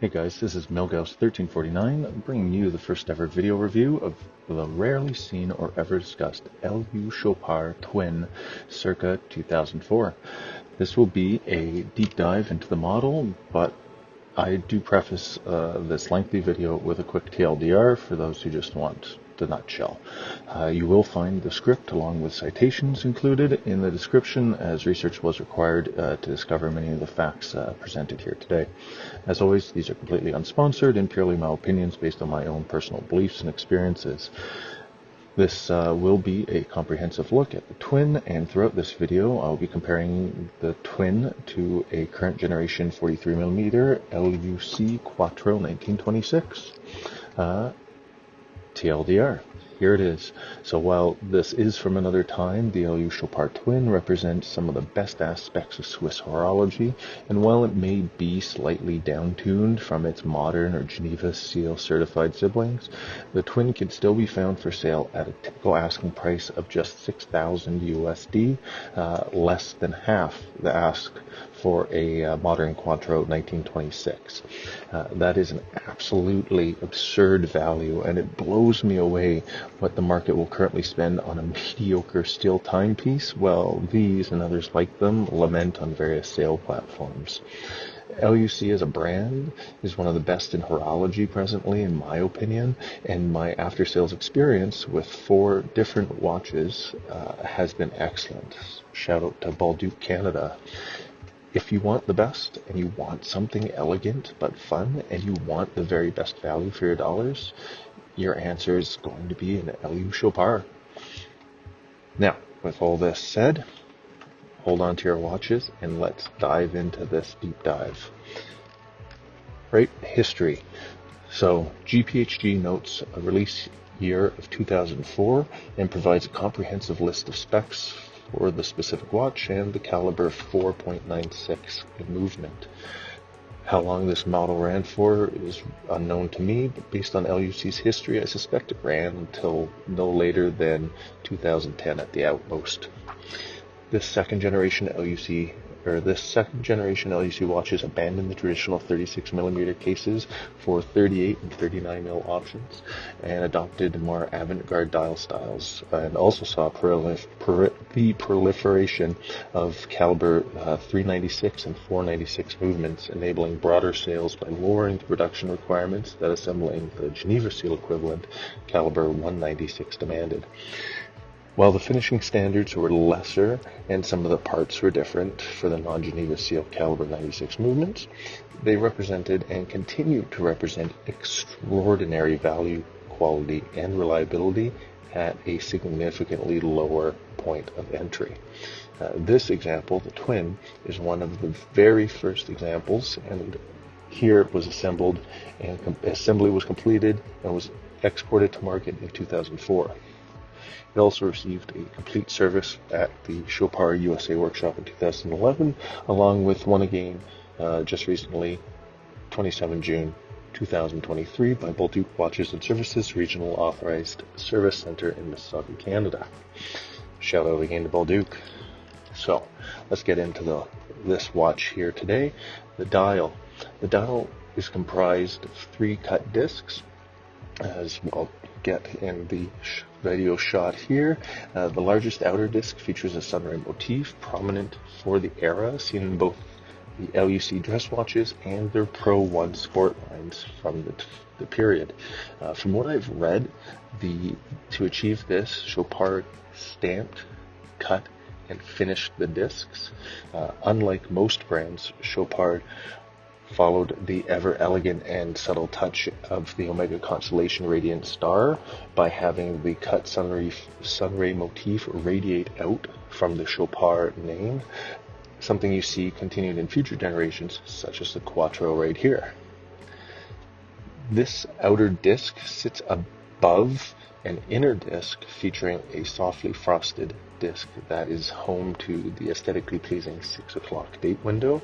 Hey guys, this is Milgauss1349 bringing you the first ever video review of the rarely seen or ever discussed LU Chopard Twin circa 2004. This will be a deep dive into the model, but I do preface this lengthy video with a quick TLDR for those who just want the nutshell. You will find the script along with citations included in the description, as research was required to discover many of the facts presented here today. As always, these are completely unsponsored and purely my opinions based on my own personal beliefs and experiences. This will be a comprehensive look at the Twin, and throughout this video I'll be comparing the Twin to a current generation 43mm LUC Quattro 1926. TLDR. Here it is. So while this is from another time, the LU Chopard Twin represents some of the best aspects of Swiss horology, and while it may be slightly down-tuned from its modern or Geneva seal certified siblings, the Twin can still be found for sale at a typical asking price of just $6,000 USD, less than half the ask for a modern Quattro 1926. That is an absolutely absurd value, and it blows me away what the market will currently spend on a mediocre steel timepiece. Well, these and others like them lament on various sale platforms. LUC as a brand is one of the best in horology presently, in my opinion, and my after-sales experience with 4 different watches has been excellent. Shout out to Bolduc Canada. If you want the best, and you want something elegant but fun, and you want the very best value for your dollars, your answer is going to be an LU Chopard. Now, with all this said, hold on to your watches and let's dive into this deep dive. Right, history. So GPHG notes a release year of 2004 and provides a comprehensive list of specs for the specific watch and the caliber 4.96 in movement. How long this model ran for is unknown to me, but based on LUC's history, I suspect it ran until no later than 2010 at the outmost. This second generation LUC watches abandoned the traditional 36mm cases for 38 and 39mm options and adopted more avant-garde dial styles, and also saw the proliferation of caliber 396 and 496 movements, enabling broader sales by lowering the production requirements that assembling the Geneva seal equivalent caliber 196 demanded. While the finishing standards were lesser and some of the parts were different for the non-Geneva seal caliber 96 movements, they represented and continue to represent extraordinary value, quality, and reliability at a significantly lower point of entry. This example, the Twin, is one of the very first examples, and here it was assembled, and assembly was completed and was exported to market in 2004. It also received a complete service at the Chopard USA workshop in 2011, along with one again just recently, 27 June 2023, by Bolduc Watches and Services Regional Authorized Service Center in Mississauga, Canada. Shout out again to Bolduc. So let's get into this watch here today. The dial. The dial is comprised of 3 cut discs, as we'll get in the video shot here. The largest outer disc features a sunray motif prominent for the era, seen in both the LUC dress watches and their Pro 1 sport lines from the period. From what I've read, to achieve this, Chopard stamped, cut, and finished the discs. Unlike most brands, Chopard followed the ever elegant and subtle touch of the Omega Constellation Radiant Star by having the cut sunray motif radiate out from the Chopard name, something you see continued in future generations, such as the Quattro right here. This outer disc sits above an inner disc featuring a softly frosted disc that is home to the aesthetically pleasing 6 o'clock date window.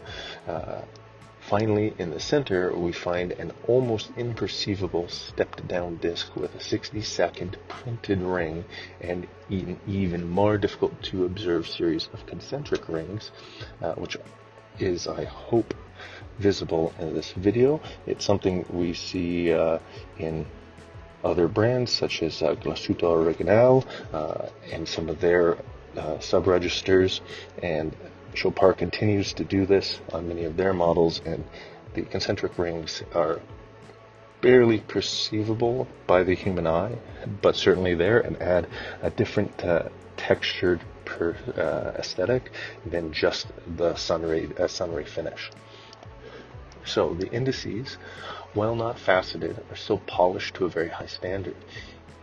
Finally, in the center, we find an almost imperceivable stepped-down disc with a 60-second printed ring and an even more difficult-to-observe series of concentric rings, which is, I hope, visible in this video. It's something we see in other brands such as Glasuto Original and some of their sub-registers, and Chopard continues to do this on many of their models, and the concentric rings are barely perceivable by the human eye, but certainly there, and add a different textured aesthetic than just the sunray finish. So the indices, while not faceted, are still polished to a very high standard,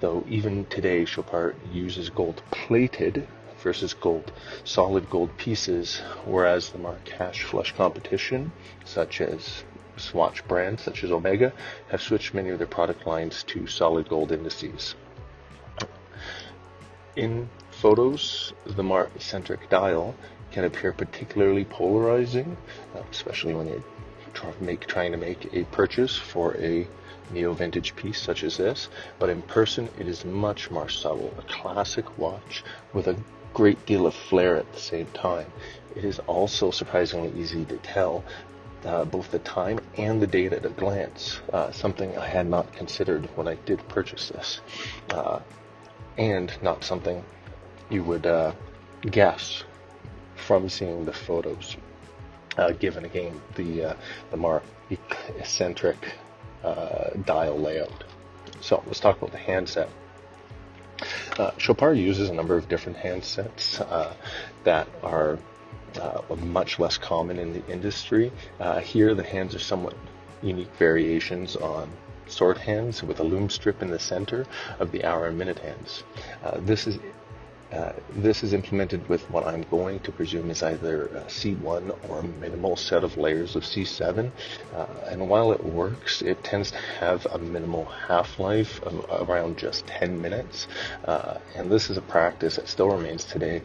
though even today Chopard uses gold plated versus solid gold pieces, whereas the more cash flush competition, such as Swatch brands such as Omega, have switched many of their product lines to solid gold indices. In photos, the more eccentric dial can appear particularly polarizing, especially when you're trying to make a purchase for a neo-vintage piece such as this, but in person it is much more subtle, a classic watch with a great deal of flair at the same time. It is also surprisingly easy to tell both the time and the date at a glance, something I had not considered when I did purchase this, and not something you would guess from seeing the photos, given again the more eccentric dial layout. So let's talk about the handset. Chopard uses a number of different handsets that are much less common in the industry. Here the hands are somewhat unique variations on sword hands with a loom strip in the center of the hour and minute hands. This is implemented with what I'm going to presume is either a C1 or a minimal set of layers of C7, and while it works, it tends to have a minimal half-life of around just 10 minutes, and this is a practice that still remains today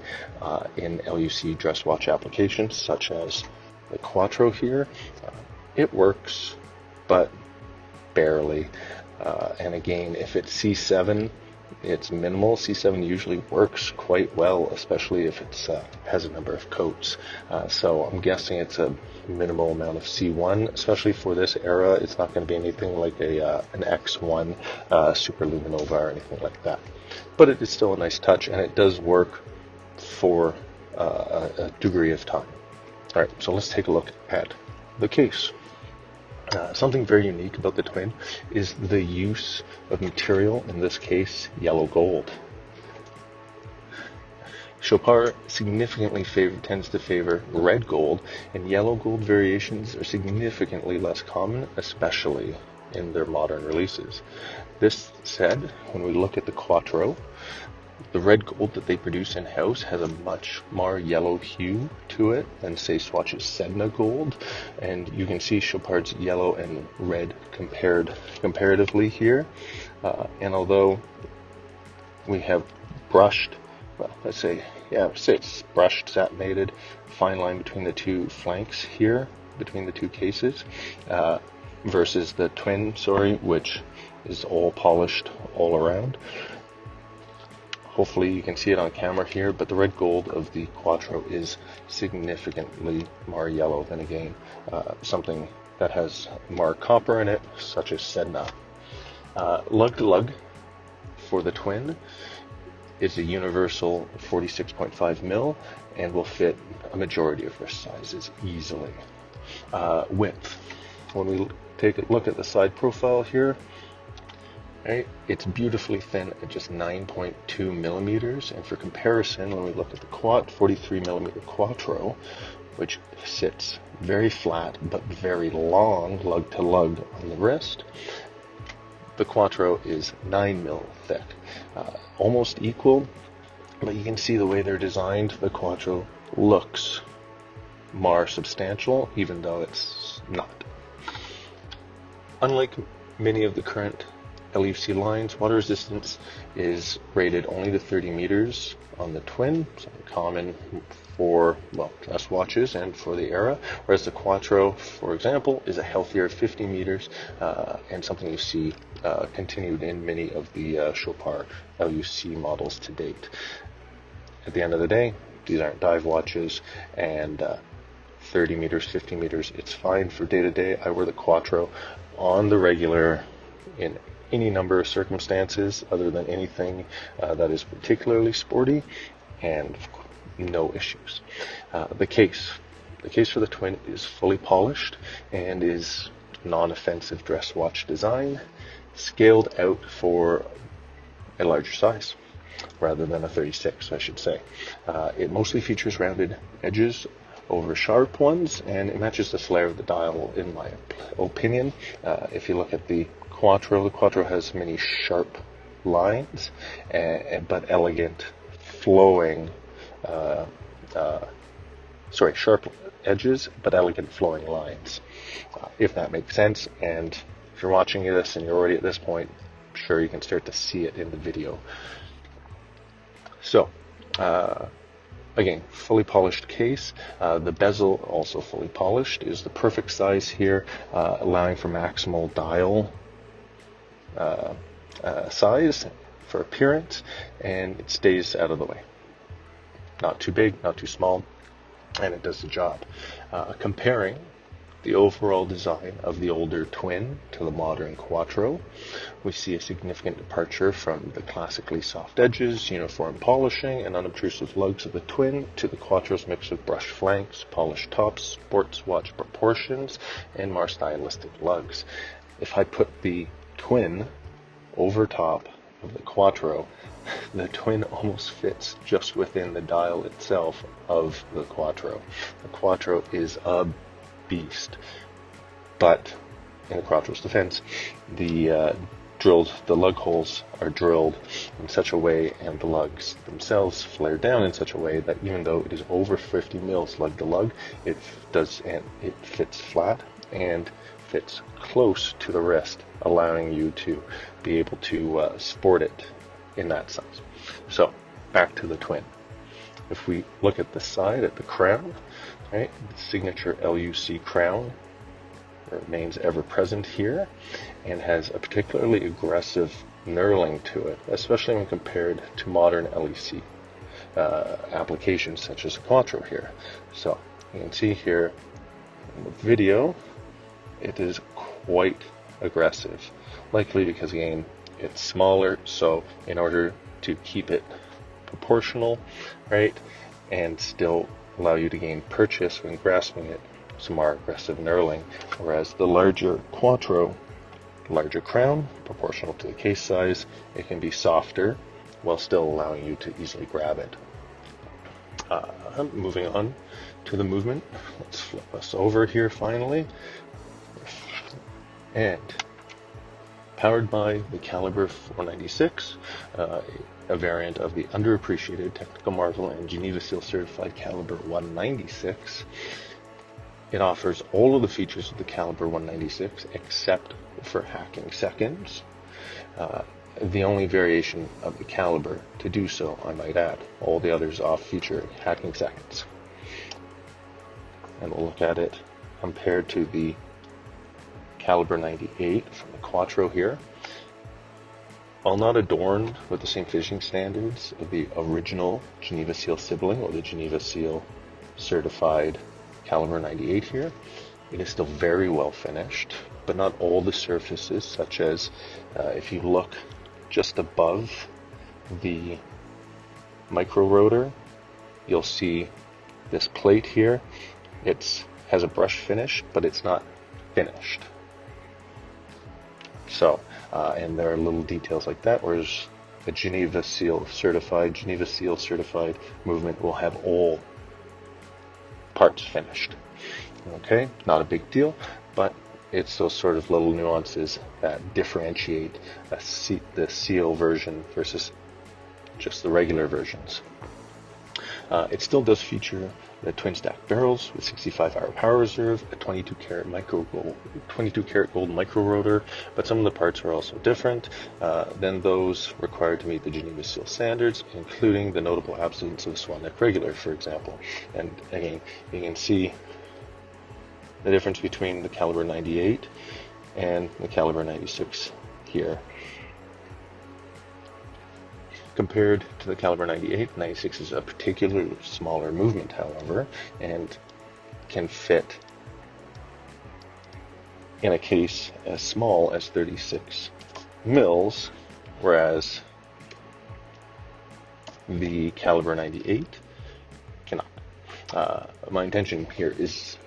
in LUC dress watch applications such as the Quattro here. It works, but barely, and again, if it's C7, it's minimal. C7 usually works quite well, especially if it has a number of coats. So I'm guessing it's a minimal amount of C1, especially for this era. It's not going to be anything like an X1 Super Luminova or anything like that. But it is still a nice touch, and it does work for a degree of time. All right, so let's take a look at the case. Something very unique about the Twin is the use of material, in this case, yellow gold. Chopard significantly tends to favor red gold, and yellow gold variations are significantly less common, especially in their modern releases. This said, when we look at the Quattro, the red gold that they produce in-house has a much more yellow hue to it than, say, Swatch's Sedna gold, and you can see Chopard's yellow and red comparatively here. And although we have brushed, well, let's say it's brushed, satinated, fine line between the two flanks here, between the two cases, versus the Twin, which is all polished all around. Hopefully you can see it on camera here, but the red gold of the Quattro is significantly more yellow than, again, something that has more copper in it, such as Sedna. Lug to lug for the Twin is a universal 46.5 mil and will fit a majority of wrist sizes easily. Width. When we take a look at the side profile here, right, it's beautifully thin at just 9.2 millimeters, and for comparison, when we look at the 43 millimeter Quattro, which sits very flat but very long lug to lug on the wrist, the Quattro is 9 mil thick, almost equal, but you can see the way they're designed. The Quattro looks more substantial, even though it's not. Unlike many of the current LUC lines, water resistance is rated only to 30 meters on the Twin, something common for, well, dress watches and for the era, whereas the Quattro, for example, is a healthier 50 meters, and something you see continued in many of the Chopard LUC models to date. At the end of the day, these aren't dive watches, and 30 meters, 50 meters, it's fine for day to day. I wear the Quattro on the regular in any number of circumstances other than anything that is particularly sporty, and no issues. The case for the Twin is fully polished and is non-offensive dress watch design, scaled out for a larger size rather than a 36, I should say. It mostly features rounded edges over sharp ones, and it matches the flare of the dial in my opinion. If you look at the Quattro has many sharp lines, but elegant flowing, sharp edges, but elegant flowing lines, if that makes sense. And if you're watching this and you're already at this point, I'm sure you can start to see it in the video. So, again, fully polished case. The bezel, also fully polished, is the perfect size here, allowing for maximal dial size for appearance, and it stays out of the way. Not too big, not too small, and it does the job. Comparing the overall design of the older Twin to the modern Quattro, we see a significant departure from the classically soft edges, uniform polishing, and unobtrusive lugs of the Twin to the Quattro's mix of brushed flanks, polished tops, sports watch proportions, and more stylistic lugs. If I put the Twin over top of the Quattro, the Twin almost fits just within the dial itself of the Quattro. The Quattro is a beast, but in the Quattro's defense, the lug holes are drilled in such a way, and the lugs themselves flare down in such a way that even though it is over 50 mils lug to lug, it fits flat and fits close to the wrist, allowing you to be able to sport it in that size. So back to the Twin. If we look at the side, at the crown, right, the signature LUC crown remains ever present here and has a particularly aggressive knurling to it, especially when compared to modern LEC applications such as the Quattro here. So you can see here in the video, it is quite aggressive, likely because again it's smaller, so in order to keep it proportional, right, and still allow you to gain purchase when grasping it, some more aggressive knurling. Whereas the larger Quattro, larger crown, proportional to the case size, it can be softer while still allowing you to easily grab it. Moving on to the movement, let's flip us over here finally. And powered by the Caliber 496, a variant of the underappreciated technical marvel and Geneva Seal certified Caliber 196. It offers all of the features of the Caliber 196 except for hacking seconds. The only variation of the Caliber to do so, I might add. All the others feature hacking seconds. And we'll look at it compared to the Caliber 98 from the Quattro here. While not adorned with the same finishing standards of the original Geneva Seal sibling or the Geneva Seal certified Caliber 98 here, it is still very well finished, but not all the surfaces, such as if you look just above the micro rotor, you'll see this plate here. It has a brush finish, but it's not finished. So, and there are little details like that, whereas a Geneva Seal certified movement will have all parts finished. Okay, not a big deal, but it's those sort of little nuances that differentiate the Seal version versus just the regular versions. It still does feature the twin stack barrels with 65-hour power reserve, a 22 karat gold micro rotor, but some of the parts are also different than those required to meet the Geneva Seal standards, including the notable absence of the swan neck regulator, for example. And again, you can see the difference between the Caliber 98 and the Caliber 96 here. Compared to the Caliber 98, 96 is a particularly smaller movement, however, and can fit in a case as small as 36 mils, whereas the caliber 98 cannot. My intention here is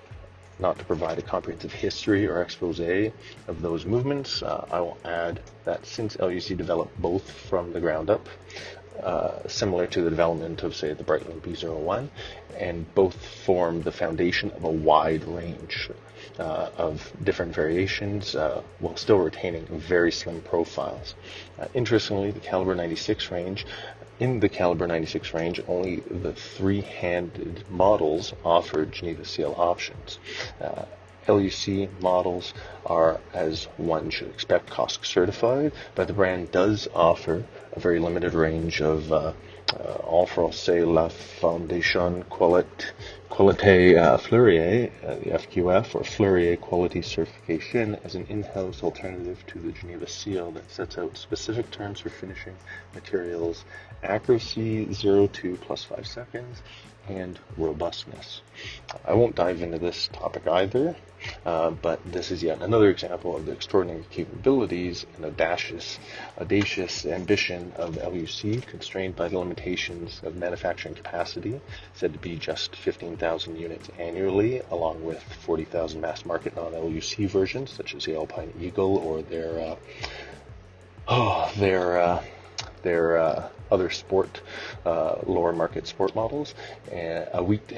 not to provide a comprehensive history or expose of those movements. I will add that since LUC developed both from the ground up, similar to the development of, say, the Breitling B01, and both form the foundation of a wide range of different variations while still retaining very slim profiles. Interestingly, the caliber 96 range, in the caliber 96 range, only the three-handed models offer Geneva seal options. LUC models are, as one should expect, COSC certified, but the brand does offer a very limited range of en français la Foundation Qualité Fleurier, the FQF, or Fleurier Quality Certification, as an in-house alternative to the Geneva seal that sets out specific terms for finishing materials, accuracy 0 to +5 seconds, and robustness. I won't dive into this topic either, but this is yet another example of the extraordinary capabilities and audacious ambition of LUC, constrained by the limitations of manufacturing capacity, said to be just 15,000 units annually, along with 40,000 mass market non-LUC versions, such as the Alpine Eagle or their other sport, lower market sport models, and a weak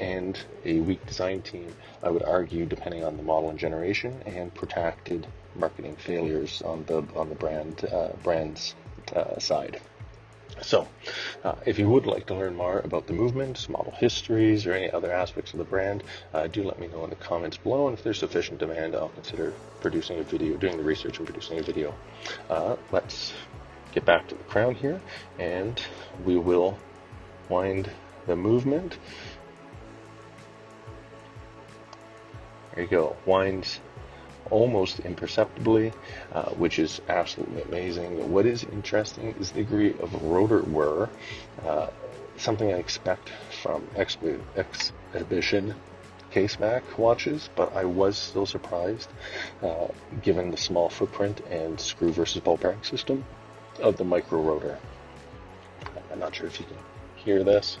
design team, I would argue, depending on the model and generation, and protracted marketing failures on the brand's side. So, if you would like to learn more about the movements, model histories, or any other aspects of the brand, do let me know in the comments below, and if there's sufficient demand, I'll consider producing a video, doing the research and producing a video. Let's get back to the crown here, and we will wind the movement. There you go, winds almost imperceptibly, which is absolutely amazing. What is interesting is the degree of rotor whir, something I expect from exhibition case-back watches, but I was still surprised given the small footprint and screw versus ball bearing system of the micro rotor. I'm not sure if you can hear this.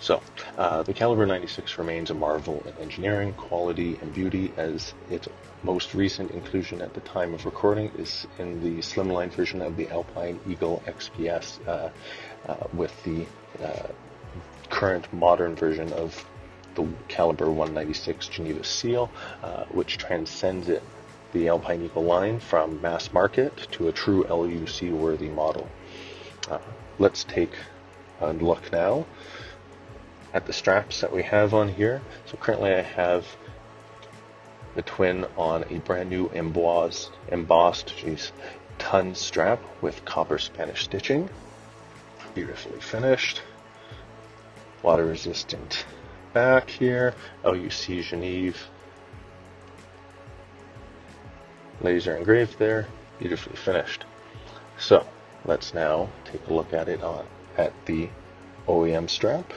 So, the caliber 96 remains a marvel in engineering, quality, and beauty, as its most recent inclusion at the time of recording is in the slimline version of the Alpine Eagle XPS, with the current modern version of the caliber 196 Geneva seal, which transcends it, the Alpine Eagle line, from mass market to a true LUC worthy model. Let's take a look now at the straps that we have on here. So currently I have the Twin on a brand new embossed ton strap with copper Spanish stitching, beautifully finished, water resistant back here, LUC Geneva laser engraved there, beautifully finished. So let's now take a look at it at the OEM strap.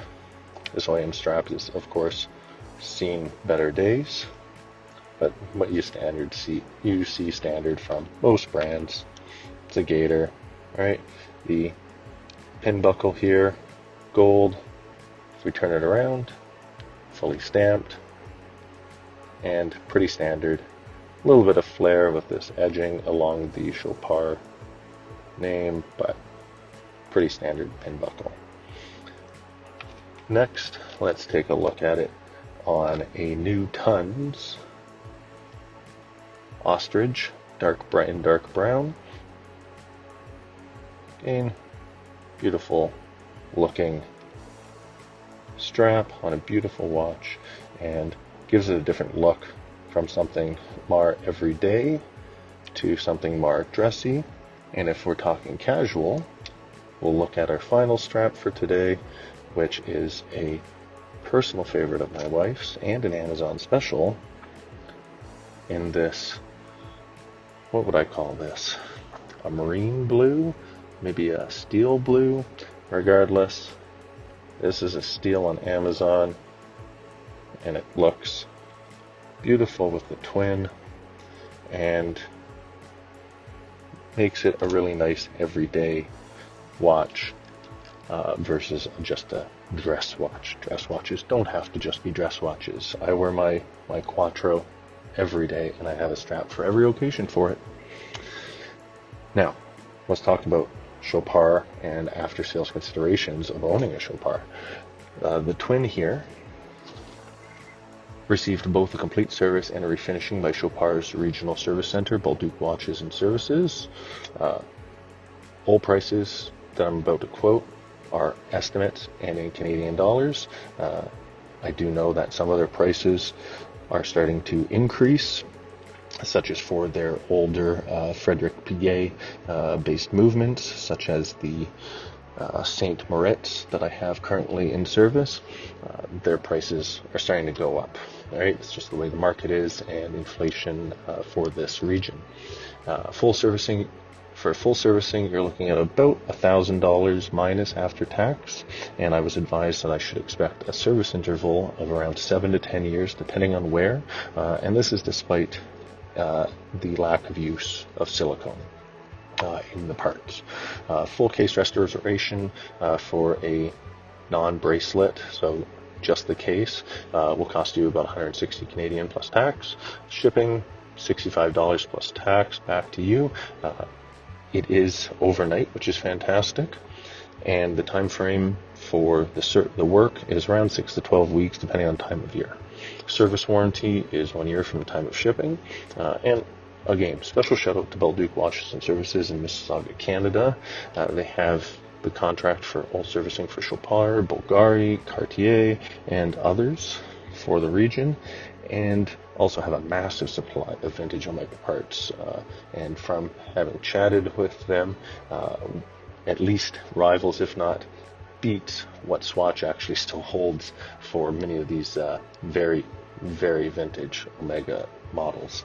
This OEM strap is, of course, seen better days, but what you see standard from most brands. It's a gator, right? The pin buckle here, gold. If we turn it around, fully stamped, and pretty standard. A little bit of flair with this edging along the Chopard name, but pretty standard pin buckle. Next, let's take a look at it on a new tons ostrich, dark brown. Again, beautiful looking strap on a beautiful watch, and gives it a different look from something more everyday to something more dressy. And if we're talking casual, we'll look at our final strap for today, which is a personal favorite of my wife's and an Amazon special in this, what would I call this? A marine blue, maybe a steel blue. Regardless, This is a steal on Amazon, and it looks beautiful with the twin, and makes it a really nice everyday watch versus just a dress watch. Dress watches don't have to just be dress watches. I wear my Quattro every day, and I have a strap for every occasion for it. Now, let's talk about Chopard and after-sales considerations of owning a Chopard. The Twin here received both a complete service and a refinishing by Chopard's regional service center, Bolduc Watches and Services. All prices that I'm about to quote are estimates and in Canadian dollars. I do know that some other prices are starting to increase, such as for their older Frederick Piguet based movements, such as the Saint Moritz that I have currently in service. Their prices are starting to go up. All right, it's just the way the market is and inflation for this region. Full servicing. For full servicing, you're looking at about $1,000 minus after tax, and I was advised that I should expect a service interval of around 7 to 10 years, depending on where, and this is despite the lack of use of silicone in the parts. Full case restoration for a non-bracelet, so just the case, will cost you about 160 Canadian plus tax. Shipping, $65 plus tax back to you. It is overnight, which is fantastic, and the time frame for the work is around 6 to 12 weeks, depending on time of year. Service warranty is 1 year from the time of shipping, and again, special shout out to Bolduc Watches and Services in Mississauga, Canada. They have the contract for all servicing for Chopard, Bulgari, Cartier, and others for the region, and also have a massive supply of vintage Omega parts, and from having chatted with them, at least rivals, if not beats, what Swatch actually still holds for many of these very, very vintage Omega models.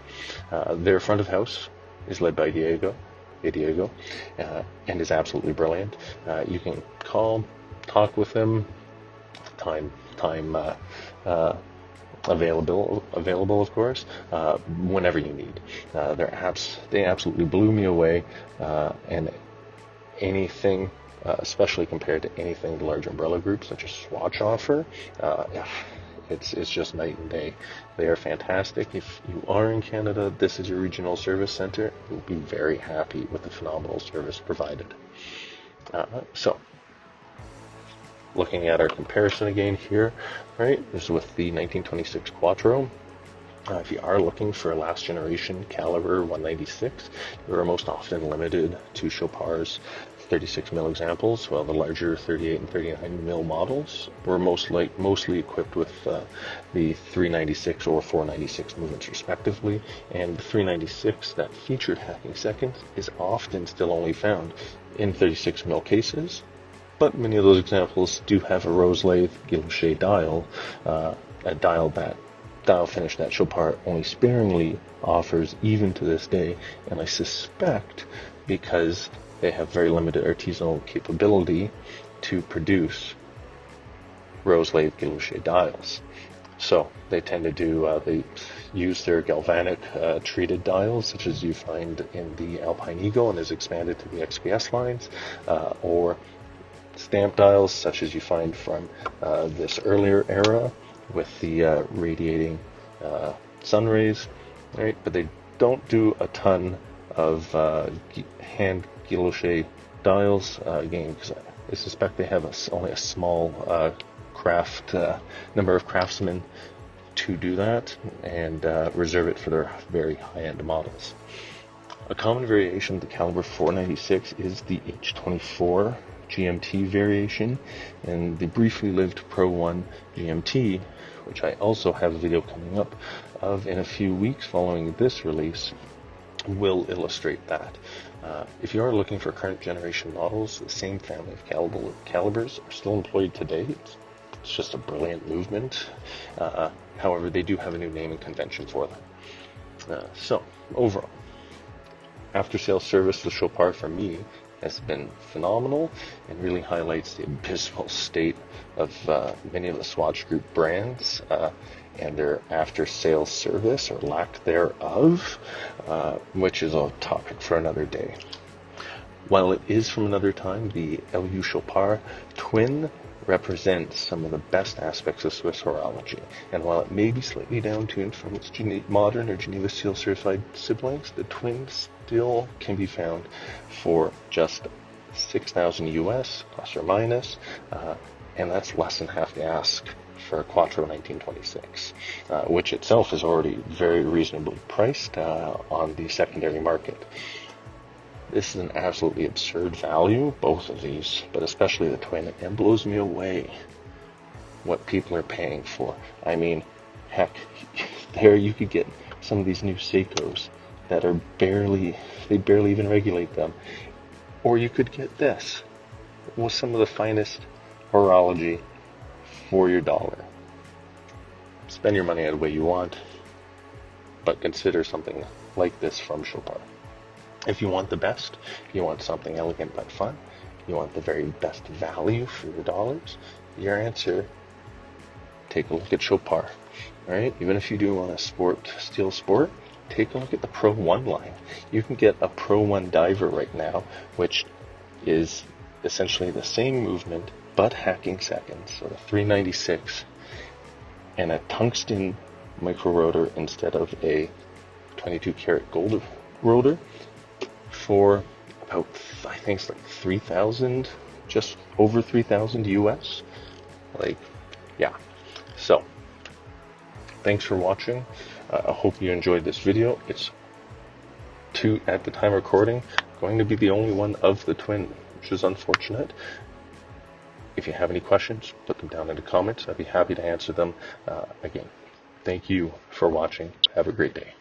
Their front of house is led by Diego, and is absolutely brilliant. You can call, talk with them, time available of course, whenever you need. They absolutely blew me away, and anything, especially compared to anything the large umbrella groups such as Swatch offer, it's just night and day. They are fantastic. If you are in Canada, this is your regional service center. You'll be very happy with the phenomenal service provided. So, looking at our comparison again here, right? This is with the 1926 Quattro. If you are looking for a last generation caliber 196, you are most often limited to Chopard's 36mm examples, while the larger 38 and 39mm models were mostly equipped with the 396 or 496 movements respectively, and the 396 that featured hacking seconds is often still only found in 36mm cases. But many of those examples do have a rose lathe guilloche dial, a dial finish that Chopard only sparingly offers even to this day, and I suspect because they have very limited artisanal capability to produce rose lathe guilloche dials. So they tend to they use their galvanic treated dials, such as you find in the Alpine Eagle and is expanded to the XPS lines, or stamp dials such as you find from this earlier era with the radiating sun rays, right? But they don't do a ton of hand guilloche dials, again, because I suspect they have only a small number of craftsmen to do that, and reserve it for their very high-end models. A common variation of the caliber 496 is the H24 GMT variation, and the briefly lived Pro 1 GMT, which I also have a video coming up of in a few weeks following this release, will illustrate that. If you are looking for current generation models, the same family of calibers are still employed today. It's just a brilliant movement. However, they do have a new naming convention for them. So, overall, after-sales service with Chopard for me has been phenomenal and really highlights the abysmal state of many of the Swatch Group brands and their after-sales service or lack thereof, which is a topic for another day. While it is from another time, the LU Chopard Twin represents some of the best aspects of Swiss horology, and while it may be slightly down-tuned from its modern or Geneva Seal certified siblings, the Twin still can be found for just $6,000 US, plus or minus, and that's less than half the ask for a Quattro 1926, which itself is already very reasonably priced on the secondary market. This is an absolutely absurd value, both of these, but especially the Twin. It blows me away what people are paying for. I mean, heck, there you could get some of these new Seikos that are they barely even regulate them. Or you could get this, with some of the finest horology for your dollar. Spend your money any way you want, but consider something like this from Chopard. If you want the best, you want something elegant but fun, you want the very best value for your dollars, your answer, take a look at Chopard. Alright, even if you do want a steel sport, take a look at the Pro 1 line. You can get a Pro 1 diver right now, which is essentially the same movement, but hacking seconds. So the 396 and a tungsten micro rotor instead of a 22 karat gold rotor for about, I think it's like 3,000, just over 3,000 US. Like, yeah. So, thanks for watching. I hope you enjoyed this video. It's at the time of recording, going to be the only one of the Twin, which is unfortunate. If you have any questions, put them down in the comments. I'd be happy to answer them. Again, thank you for watching. Have a great day.